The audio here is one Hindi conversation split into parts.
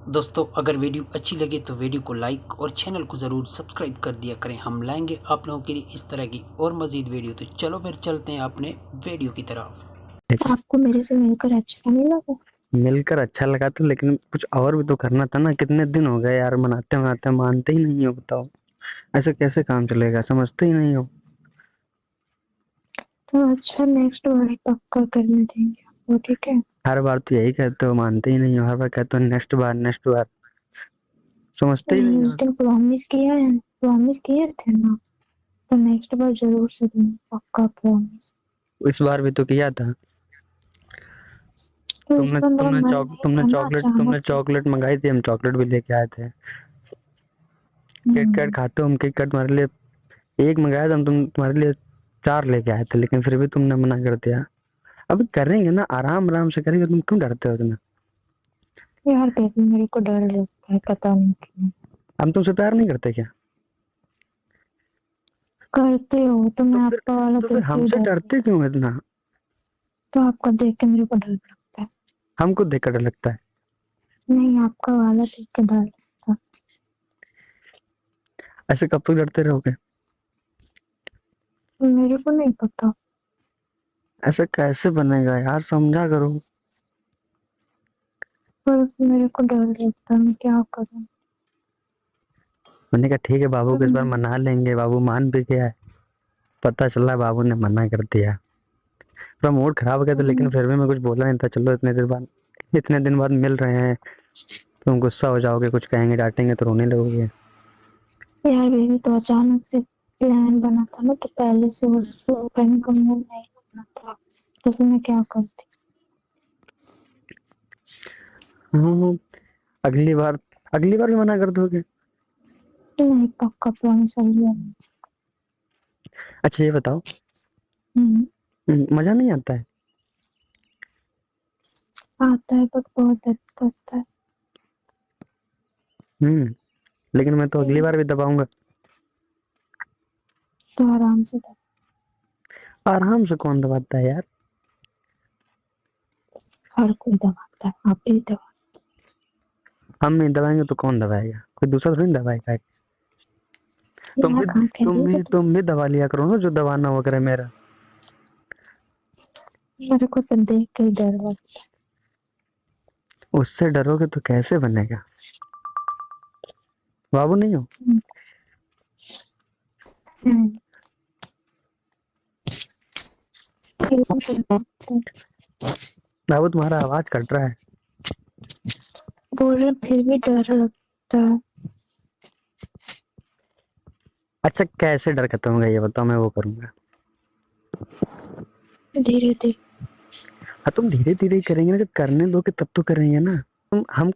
दोस्तों अगर वीडियो अच्छी लगे तो वीडियो को लाइक और चैनल को ज़रूर सब्सक्राइब कर दिया करें। हम लाएंगे आप लोगों के लिए इस तरह की और मज़ीद वीडियो। तो चलो फिर चलते हैं अपने वीडियो की तरफ। आपको मेरे से मिलकर अच्छा नहीं लगा? मिलकर अच्छा लगा तो, लेकिन कुछ और भी तो करना था ना। कितने दिन हो गए यार, मनाते मनाते मानते ही नहीं हो। बताओ ऐसे कैसे काम चलेगा, समझते ही नहीं हो। तो अच्छा, नेक्स्ट बार पक्का करने देंगे आपको, ठीक है? हर बार तो यही कहते हो, मानते ही नहीं हो। हर बार कहते हो नेक्स्ट बार नेक्स्ट बार, समझते ही नहीं उस हो। दिन प्रॉमिस किए थे ना, तो नेक्स्ट बार जरूर से देंगे, पक्का प्रॉमिस। इस बार भी तो किया था। तो इस तुमने बार मेरा तुमने मन चॉक नहीं तुमने था ना, चॉकलेट तुमने अचानक से। चॉकलेट मंगाई थी, हम चॉकलेट भी लेके आए थे। किटकैट खाते हो, हम किटकैट तुम्हारे लिए एक मंगाया था, हम तुम्हारे लिए 4 लेके आए थे, लेकिन फिर भी तुमने मना कर दिया। अब करेंगे ना, आराम आराम से करेंगे। तुम क्यों डरते हो इतना? यार बेबी, मेरे को डर लगता है, पता नहीं क्यों। हम तुमसे प्यार नहीं करते क्या? करते हो तो तो मैं फिर आपका वाला तो फिर देख के ही हमसे डर लगता डरते क्यों इतना? है। तो आपका देख के मेरे को डर लगता है। हमको देख कर डर लगता है? नहीं, आपका वाला देख के डर लगता है। ऐसे कब तक डरते रहोगे? मेरे को नहीं पता। ऐसा कैसे बनेगा यार, समझा करो। पर मेरे को डर लगता है, मैं क्या करूं? मैंने कहा ठीक है, बाबू को इस बार मना लेंगे। बाबू मान भी गया है। पता चला बाबू ने मना कर दिया। थोड़ा मूड खराब हो गया था, लेकिन फिर भी मैं कुछ बोला नहीं था। चलो इतने दिन बाद मिल रहे हैं, तुम गुस्सा हो जाओगे, कुछ कहेंगे, डांटेंगे तो रोने लगोगे। यार बेबी, तो अचानक से प्लान बना था ना, तो पहले से उसको कहने का मूड नहीं बना था, तो फिर मैं क्या करती? हाँ, अगली बार भी मना कर दोगे? नहीं, पक्का प्रॉमिस है। अच्छा ये बताओ, मजा नहीं आता है? आता है, बट बहुत दर्द करता है। लेकिन मैं तो अगली बार भी दबाऊंगा। तो आराम से दर्द। आराम से कौन दबाता है यार? हर कोई दबाता है, आप भी दबा। हम नहीं दबाएंगे तो कौन दबाएगा? कोई दूसरा थोड़ी ना दबाएगा। तुम यार भी कहाँ कह तुम रही भी है तुम भी दबा लिया करो ना, जो दबाना वगैरह मेरा। मेरे को तो देख के ही डर लगता उससे डरोगे तो कैसे बनेगा? बाबू नहीं हो? है। बाबू तुम्हारा आवाज कट रहा है। बोल रहे फिर भी डर लगता है। अच्छा कैसे डर खत्म होगा ये बताओ, मैं वो करूंगा। धीरे धीरे। हाँ तुम धीरे धीरे ही करेंगे ना, जब करने दोगे तब तो करेंगे ना। हम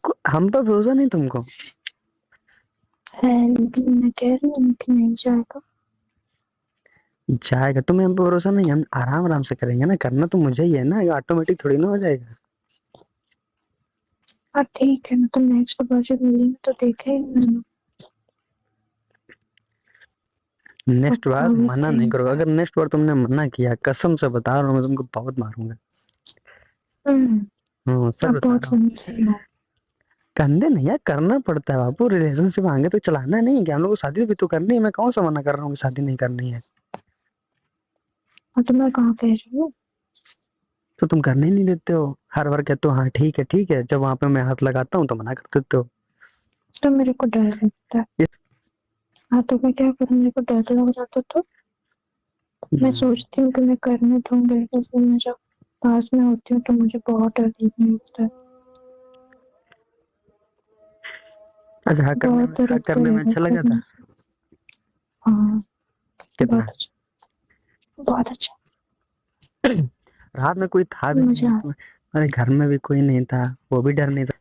पर भरोसा नहीं तुमको? है, लेकिन मैं कह रही हूँ कि नहीं जाएगा। जाएगा, तुम्हें हम पे भरोसा नहीं? हम आराम आराम से करेंगे ना। करना तो मुझे ही है ना, ये ऑटोमेटिक थोड़ी ना हो जाएगा। हाँ ठीक है ना, तो नेक्स्ट बार जब मिलेंगे तो देखेंगे ना। नेक्स्ट पक्का बार मना नहीं बताएंगे। करोगे। अगर नेक्स्ट बार तुमने मना किया, कसम से बता रहा हूँ, मैं तुमको बहुत मारूंगा। सच अब बता बहुत रहा हूँ। सुनते हो। कंधे नहीं यार, करना पड़ता है बाबू। रिलेशनशिप आगे तो चलाना नहीं है क्या? हम लोग को शादी भी तो करनी है। मैं कौन सा मना कर रहा हूँ कि शादी नहीं करनी है? और तो मैं कहाँ कह रही हूँ? तो तुम करने ही नहीं देते हो। हर बार कहते हो हाँ ठीक है ठीक है, जब वहां पे मैं हाथ लगाता हूँ तो मना कर देते हो। तो मेरे को डर लगता है। ये- हाँ तो मैं क्या करूँ, मेरे को डर लग जाता तो मैं सोचती हूँ कि मैं करने दूंगी, लेकिन फिर मैं जब पास में होती हूँ तो मुझे बहुत डर लगने लगता है। अच्छा बहुत हाँ दर्द करने में करेगा अच्छा लगा था। करने से। हाँ, कितना? बहुत अच्छा, बहुत अच्छा। रात में कोई था भी नहीं मजा। तो? अरे घर में भी कोई नहीं था, वो भी डर नहीं था।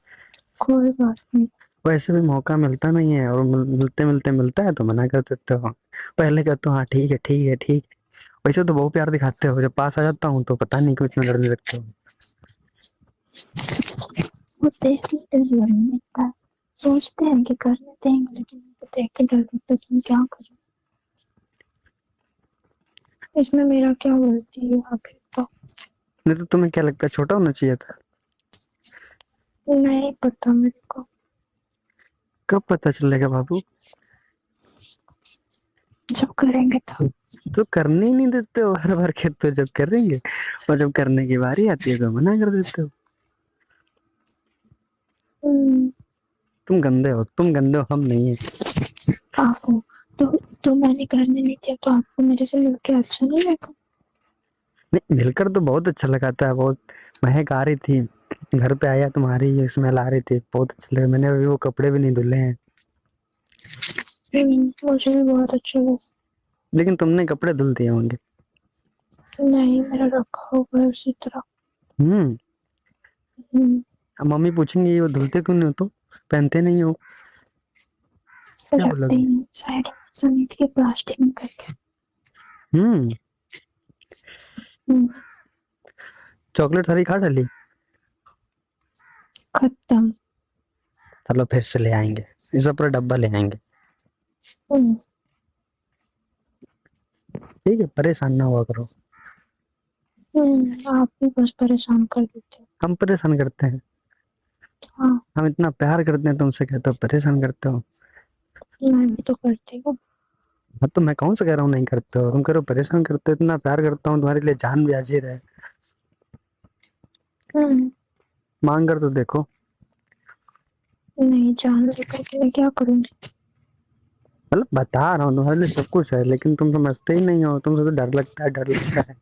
कोई बात नहीं। वैसे भी मौका मिलता नहीं है, और मिलते मिलते मिलता है तो मना कर देते हो। पहले कहते हो हाँ ठीक है ठीक है ठीक है। वैसे तो बहुत प्यार दिखाते हो, जब पास आ जाता हूँ तो पता नहीं क्यों इतना डरने लगते हो। वो देख के डर लगने लगता है। सोचते हैं कि करने देंगे, लेकिन उनको देख के डर लगता है कि मैं क्या करूँ। इसमें मेरा क्या गलती है आखिर तो? नहीं तो तुम्हें क्या लगता है, छोटा होना चाहिए था? नहीं पता मेरे को। कब पता चलेगा बाबू? जब करेंगे तो। तो करने ही नहीं देते हो, हर बार कहते हो जब करेंगे, और जब करने की बारी आती है तो मना कर देते हो। तुम गंदे हो, हम नहीं है। आपको तो मैंने करने नहीं दिया, तो आपको मेरे से मिलकर अच्छा नहीं लगा? नहीं, मिलकर तो बहुत अच्छा लगा था। बहुत महक आ रही थी, घर पे आया तुम्हारी स्मेल आ रही थी, बहुत अच्छा लगा। मैंने अभी वो कपड़े भी नहीं धुले हैं। मुझे भी बहुत अच्छा लगा। लेकिन तुमने कपड़े धुल दिए होंगे। नहीं, मेरा रखा होगा है उसी तरह। अब मम्मी पूछेंगी वो धुलते क्यों नहीं हो, तो पहनते नहीं हो, क्या रखते बोलोगे? हैं साइड में समेट के प्लास्टिक में करके। चॉकलेट सारी खा डाली? खत्म। चलो फिर से ले आएंगे, इस पूरा डब्बा ले आएंगे। ठीक है, परेशान ना हुआ करो। आप भी बस परेशान कर देते हो। हम परेशान करते हैं? हाँ, हम इतना प्यार करते हैं तुमसे, कहते हो परेशान करते हो। मैं भी तो करती हूँ। हाँ, तो मैं कौन सा कह रहा हूँ नहीं करते हो, तुम कह रहे हो परेशान करते हो। इतना प्यार करता हूँ तुम्हारे लिए, जान भी हाजिर है। मांग कर तो देखो। नहीं, जान लेकर के मैं क्या करूंगी? मतलब बता रहा हूँ तुम्हारे लिए सब कुछ है, लेकिन तुम समझते ही नहीं हो। तुमसे तो डर लगता है, डर लगता है।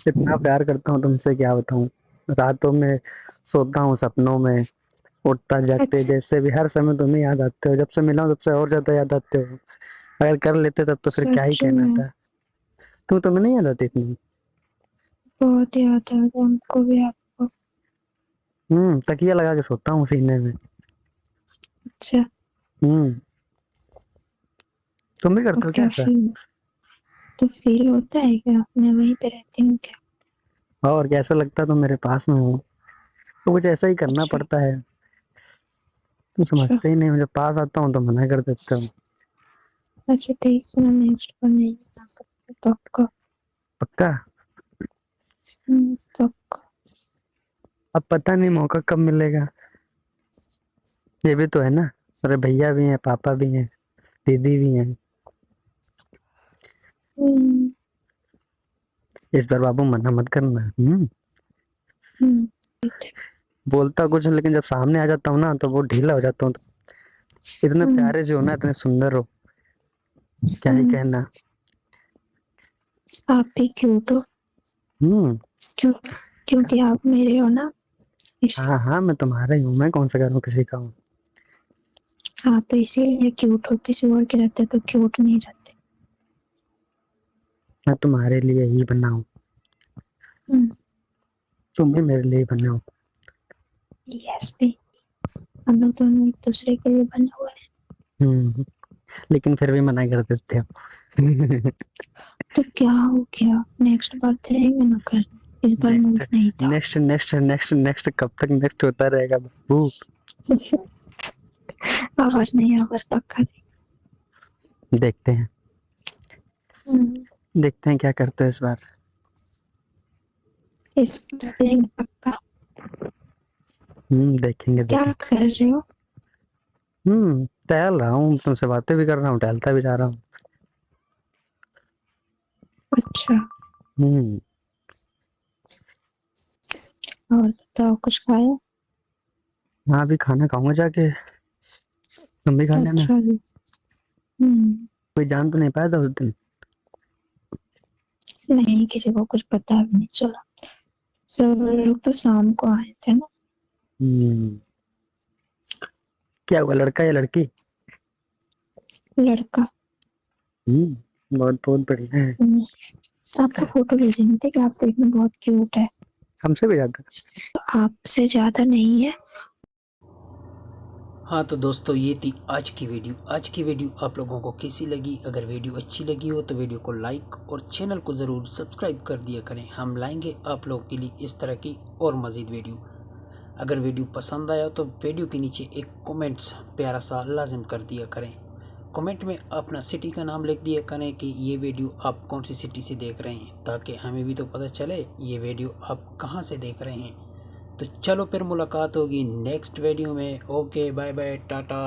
इतना प्यार करता हूँ तुमसे, क्या बताऊँ। रातों में सोता हूँ, सपनों में उठता जागते, अच्छा, जैसे भी हर समय तुम्हें याद आते हो। जब से मिला हूं तब से और ज्यादा याद आते हो। अगर कर लेते तब तो फिर क्या ही सच कहना में था। तुम्हें नहीं याद आती इतनी? बहुत याद आ रहा हमको भी आपको। तकिया लगा के सोता हूँ सीने में। अच्छा, हम्म तुम भी तो करते हो क्या क्या ऐसा? फील होता है कि मैं वहीं पे रहती हूँ क्या? और कैसा लगता है तुम मेरे पास में हो, तो कुछ ऐसा ही करना अच्छा, पड़ता है। तुम अच्छा, समझते ही नहीं, जब पास आता हूँ तो मना कर देते हो। अच्छा, ठीक है, मैं नेक्स्ट बार नहीं मना करूँगी, पक्का। पक्का? पक्का। अब पता नहीं मौका कब मिलेगा, ये भी तो है ना। अरे भैया भी हैं, पापा भी हैं, दीदी भी हैं। इस बार बाबू मना मत करना। ठीक है। बोलता कुछ नहीं, लेकिन जब सामने आ जाता हूँ ना तो वो ढीला हो जाता हूँ। इतने प्यारे जो हो ना, इतने सुंदर हो, क्या ही कहना। आप भी क्यूट हो। हम्म क्यों? क्योंकि आप मेरे हो ना, इसलिए। हाँ हाँ, मैं तुम्हारा ही हूँ, मैं कौन सा करूँ किसी का हूँ। हाँ, तो इसीलिए क्यूट हो, किसी और के रहते तो क्यूट नहीं रहते। मैं तुम्हारे लिए ही बना हूँ, तुम भी मेरे लिए ही बने हो। यस, हम लोग दोनों एक दूसरे के लिए बने हुए हैं। लेकिन फिर भी मना कर देते हो। तो क्या हो गया, नेक्स्ट बार देंगे ना कर। इस बार मूड नेक्स्ट नहीं था। नेक्स्ट नेक्स्ट नेक्स्ट नेक्स्ट कब तक नेक्स्ट होता रहेगा बाबू? आवाज नहीं, आवाज पक्का देखते हैं, देखते हैं क्या करते हो इस बार। इस बार देंगे पक्का। देखेंगे क्या देखेंगे। कर रहे हो? टहल रहा हूँ, तुमसे बातें भी कर रहा हूँ, टहलता भी जा रहा हूँ। अच्छा, हम्म और बताओ, कुछ खाया? हाँ, अभी खाना खाऊंगा जाके, तुम भी खा लेना। अच्छा जी। कोई जान तो नहीं पाया था उस दिन? नहीं, किसी को कुछ पता भी नहीं चला। सब लोग तो शाम को आए थे ना। क्या हुआ, लड़का या लड़की? लड़का। बहुत बहुत बढ़िया है। आपको फोटो भेजेंगे, ठीक है? आप देखने बहुत क्यूट है। हमसे भी ज्यादा। आपसे ज्यादा नहीं है। हाँ तो दोस्तों, ये थी आज की वीडियो। आज की वीडियो आप लोगों को कैसी लगी? अगर वीडियो अच्छी लगी हो तो वीडियो को लाइक और चैनल को ज़रूर सब्सक्राइब कर दिया करें। हम लाएंगे आप लोगों के लिए इस तरह की और मज़ीद वीडियो। अगर वीडियो पसंद आया तो वीडियो के नीचे एक कमेंट्स प्यारा सा लाजिम कर दिया करें। कमेंट में अपना सिटी का नाम लिख दिया करें कि ये वीडियो आप कौन सी सिटी से देख रहे हैं, ताकि हमें भी तो पता चले ये वीडियो आप कहाँ से देख रहे हैं। तो चलो फिर मुलाकात होगी नेक्स्ट वीडियो में। Okay bye bye Tata.